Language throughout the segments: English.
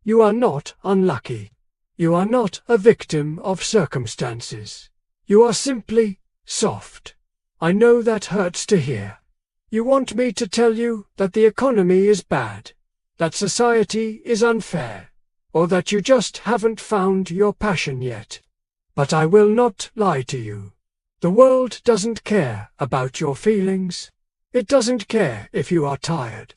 You are not unlucky. You are not a victim of circumstances. You are simply soft. I know that hurts to hear. You want me to tell you that the economy is bad, that society is unfair, or that you just haven't found your passion yet. But I will not lie to you. The world doesn't care about your feelings. It doesn't care if you are tired.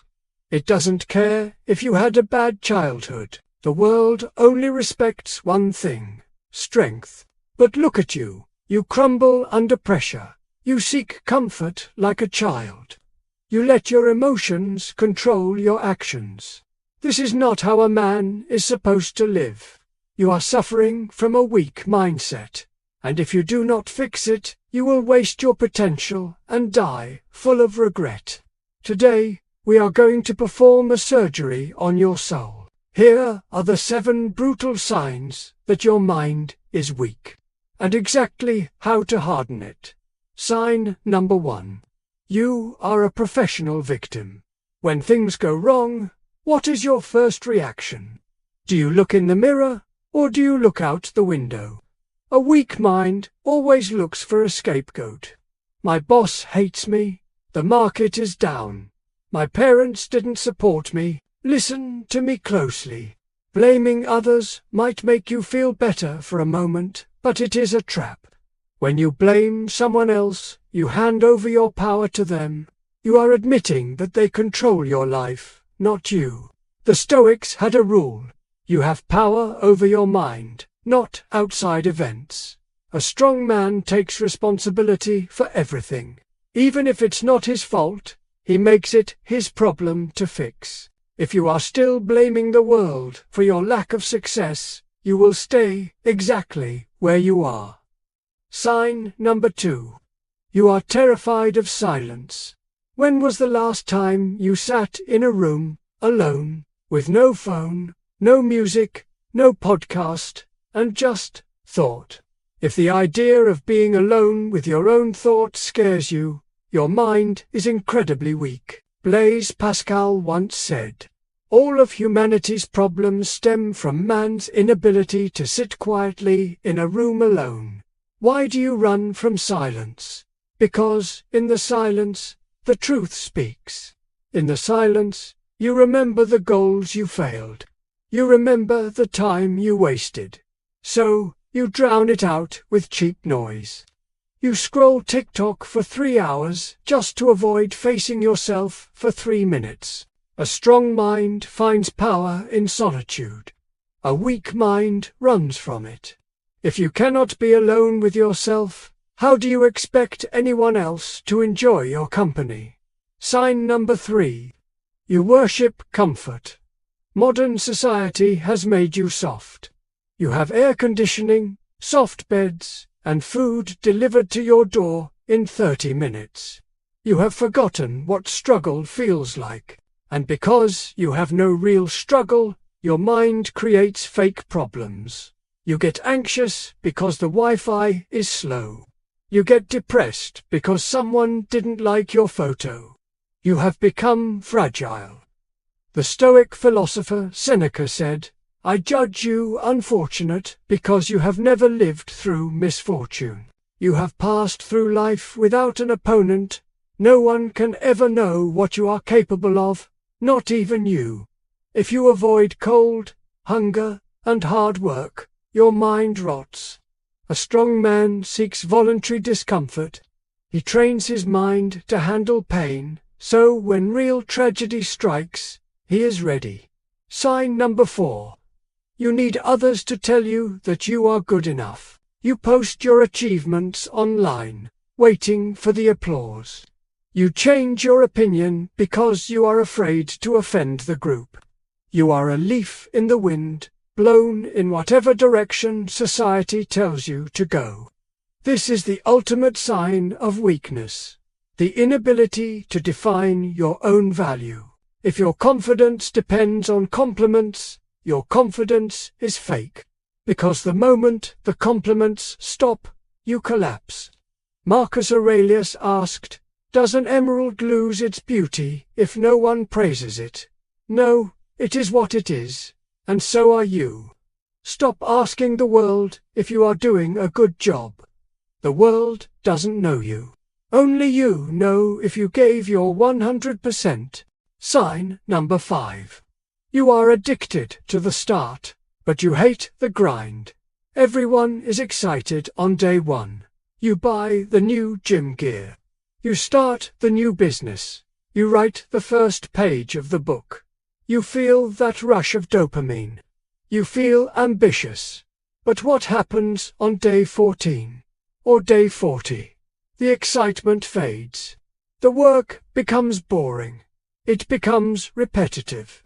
It doesn't care if you had a bad childhood. The world only respects one thing: strength. But look at you. You crumble under pressure. You seek comfort like a child. You let your emotions control your actions. This is not how a man is supposed to live. You are suffering from a weak mindset, and if you do not fix it, you will waste your potential and die full of regret. Today, we are going to perform a surgery on your soul. Here are the 7 brutal signs that your mind is weak, and exactly how to harden it. Sign number 1. You are a professional victim. When things go wrong, what is your first reaction? Do you look in the mirror, or do you look out the window? A weak mind always looks for a scapegoat. My boss hates me. The market is down. My parents didn't support me. Listen to me closely. Blaming others might make you feel better for a moment, but it is a trap. When you blame someone else, you hand over your power to them. You are admitting that they control your life, not you. The Stoics had a rule. You have power over your mind, not outside events. A strong man takes responsibility for everything. Even if it's not his fault, he makes it his problem to fix. If you are still blaming the world for your lack of success, you will stay exactly where you are. Sign number 2. You are terrified of silence. When was the last time you sat in a room, alone, with no phone, no music, no podcast, and just thought? If the idea of being alone with your own thoughts scares you, your mind is incredibly weak. Blaise Pascal once said, "All of humanity's problems stem from man's inability to sit quietly in a room alone." Why do you run from silence? Because, in the silence, the truth speaks. In the silence, you remember the goals you failed. You remember the time you wasted. So, you drown it out with cheap noise. You scroll TikTok for 3 hours just to avoid facing yourself for 3 minutes. A strong mind finds power in solitude. A weak mind runs from it. If you cannot be alone with yourself, how do you expect anyone else to enjoy your company? Sign number 3. You worship comfort. Modern society has made you soft. You have air conditioning, soft beds, and food delivered to your door in 30 minutes. You have forgotten what struggle feels like. And because you have no real struggle, your mind creates fake problems. You get anxious because the Wi-Fi is slow. You get depressed because someone didn't like your photo. You have become fragile. The Stoic philosopher Seneca said, "I judge you unfortunate because you have never lived through misfortune. You have passed through life without an opponent. No one can ever know what you are capable of, not even you. If you avoid cold, hunger, and hard work, your mind rots. A strong man seeks voluntary discomfort. He trains his mind to handle pain, so when real tragedy strikes, he is ready." Sign number 4. You need others to tell you that you are good enough. You post your achievements online, waiting for the applause. You change your opinion because you are afraid to offend the group. You are a leaf in the wind, blown in whatever direction society tells you to go. This is the ultimate sign of weakness, the inability to define your own value. If your confidence depends on compliments, your confidence is fake, because the moment the compliments stop, you collapse. Marcus Aurelius asked, "Does an emerald lose its beauty if no one praises it?" No, it is what it is. And so are you. Stop asking the world if you are doing a good job. The world doesn't know you. Only you know if you gave your 100%. Sign number 5. You are addicted to the start, but you hate the grind. Everyone is excited on day 1. You buy the new gym gear. You start the new business. You write the first page of the book. You feel that rush of dopamine. You feel ambitious. But what happens on day 14? Or day 40? The excitement fades. The work becomes boring. It becomes repetitive.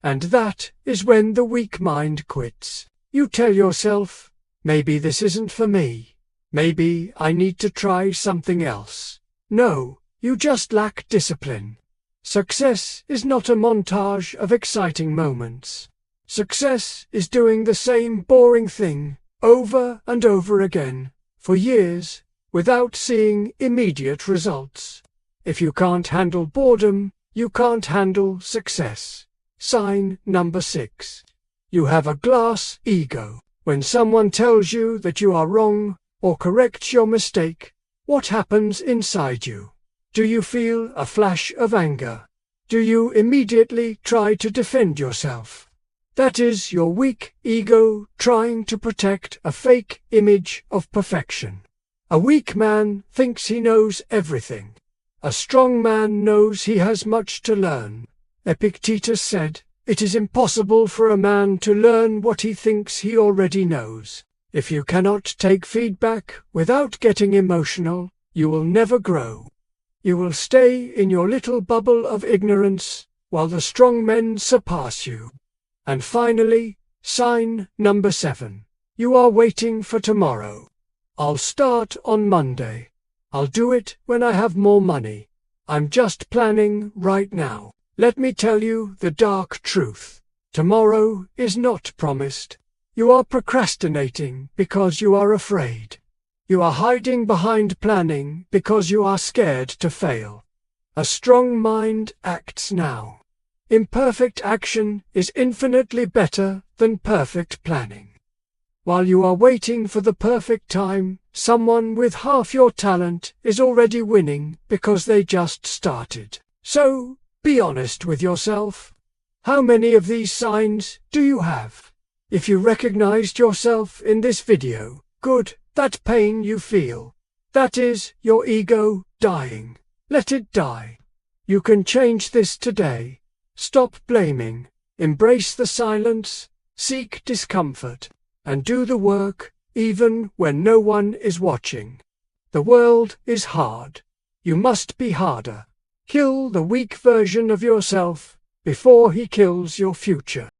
And that is when the weak mind quits. You tell yourself, maybe this isn't for me. Maybe I need to try something else. No, you just lack discipline. Success is not a montage of exciting moments. Success is doing the same boring thing over and over again for years without seeing immediate results. If you can't handle boredom, you can't handle success. Sign number 6. You have a glass ego. When someone tells you that you are wrong or corrects your mistake, what happens inside you? Do you feel a flash of anger? Do you immediately try to defend yourself? That is your weak ego trying to protect a fake image of perfection. A weak man thinks he knows everything. A strong man knows he has much to learn. Epictetus said, "It is impossible for a man to learn what he thinks he already knows." If you cannot take feedback without getting emotional, you will never grow. You will stay in your little bubble of ignorance while the strong men surpass you. And finally, sign number 7. You are waiting for tomorrow. I'll start on Monday. I'll do it when I have more money. I'm just planning right now. Let me tell you the dark truth. Tomorrow is not promised. You are procrastinating because you are afraid. You are hiding behind planning because you are scared to fail. A strong mind acts now. Imperfect action is infinitely better than perfect planning. While you are waiting for the perfect time, someone with half your talent is already winning because they just started. So, be honest with yourself. How many of these signs do you have? If you recognized yourself in this video, good. That pain you feel, that is your ego dying. Let it die. You can change this today. Stop blaming, embrace the silence, seek discomfort, and do the work even when no one is watching. The world is hard. You must be harder. Kill the weak version of yourself before he kills your future.